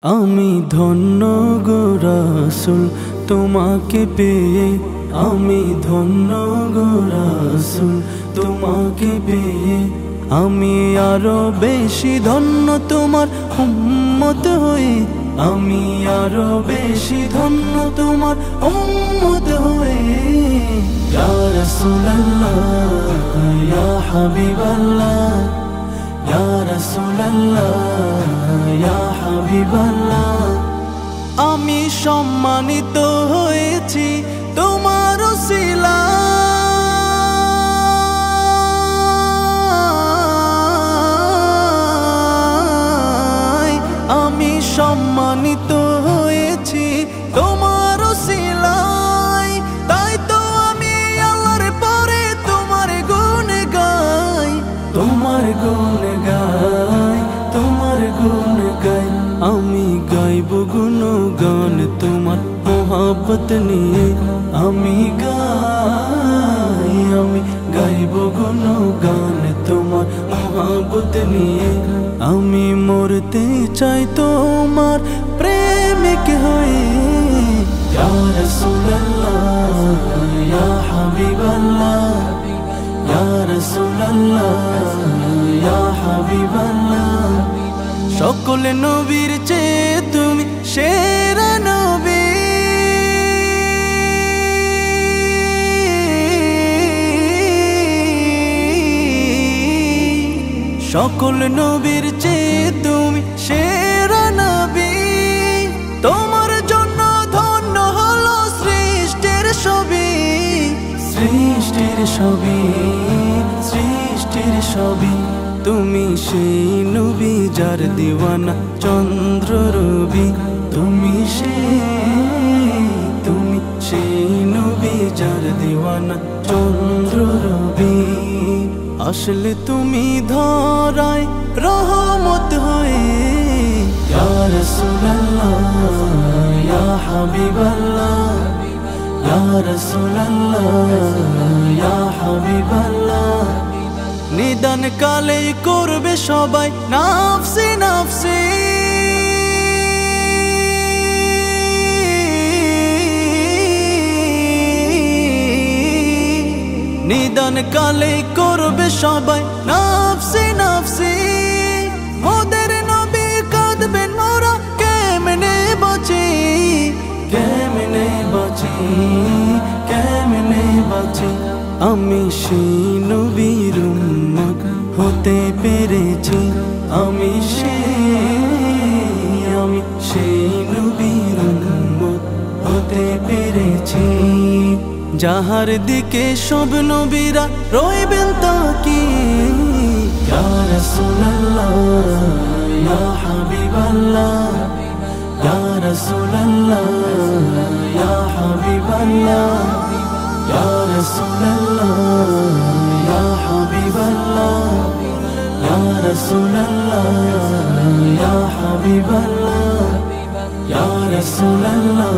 আমি ধন্য গো রাসূল তোমাকে পেয়ে, আমি ধন্য গো রাসূল তোমাকে পেয়ে। আমি আরো বেশি ধন্য তোমার উম্মত হয়ে, আমি আরো বেশি ধন্য তোমার উম্মত হয়ে। ইয়া রাসূলুল্লাহ ইয়া হাবিবাল্লাহ, ইয়া রাসূলুল্লাহ ইয়া হাবিবাল্লাহ। আমি সম্মানিত হয়েছি তোমার উসিলায়, আমি সম্মানিত হয়েছি তোমার উসিলায়। তাই তো আমি আল্লাহর পরে তোমার গুণ গাই, তোমার গুণ গাই, তোমার গুণ গাই। আমি গাইব গুণগান তোমার মোহাব্বত নিয়ে, আমি গাইব গুণগান তোমার মোহাব্বত নিয়ে। আমি মরতে চাই তোমার প্রেমিক হয়ে। ইয়া রাসূলুল্লাহ ইয়া হাবিবাল্লাহ, ইয়া রাসূলুল্লাহ ইয়া হাবিবাল্লাহ। সকল নবীর চেয়ে তুমি সেরা নবী, সকল নবীর চেয়ে তুমি সেরা নবী। তোমার জন্য ধন্য হলো সৃষ্টির সবই, সৃষ্টির সবই, সৃষ্টির সবই। তুমি সেই নবী যার দিওয়ানা চন্দ্র রবি, তুমি সেই নবী যার দিওয়ানা চন্দ্র রবি। আসলে তুমি ধরায় রহমত হয়ে। ইয়া রাসূলুল্লাহ ইয়া হাবিবাল্লাহ, ইয়া রাসূলুল্লাহ ইয়া হাবিবাল্লাহ। নিদান কালে করবে সবাই নাফসি নাফসি, নিদান কালে করবে সবাই নাফসি নাফসি। মোদের নবী কাঁদবেন মোরা কেমনে বাঁচি, কেমনে বাঁচি, কেমনে বাঁচি। আমি সেই নবীর উম্মত হতে পেরেছি, আমি সেই নবীর উম্মত হতে পেরেছি। যাহার দিকে সব নবীরা রইবেন তাকিয়ে। ইয়া রাসূলুল্লাহ ইয়া হাবিবাল্লাহ, ইয়া রাসূলুল্লাহ ইয়া হাবিবাল্লাহ, ইয়া রাসূলুল্লাহ ইয়া হাবিবাল্লাহ, ইয়া রাসূলুল্লাহ ইয়া হাবিবাল্লাহ, ইয়া রাসূলুল্লাহ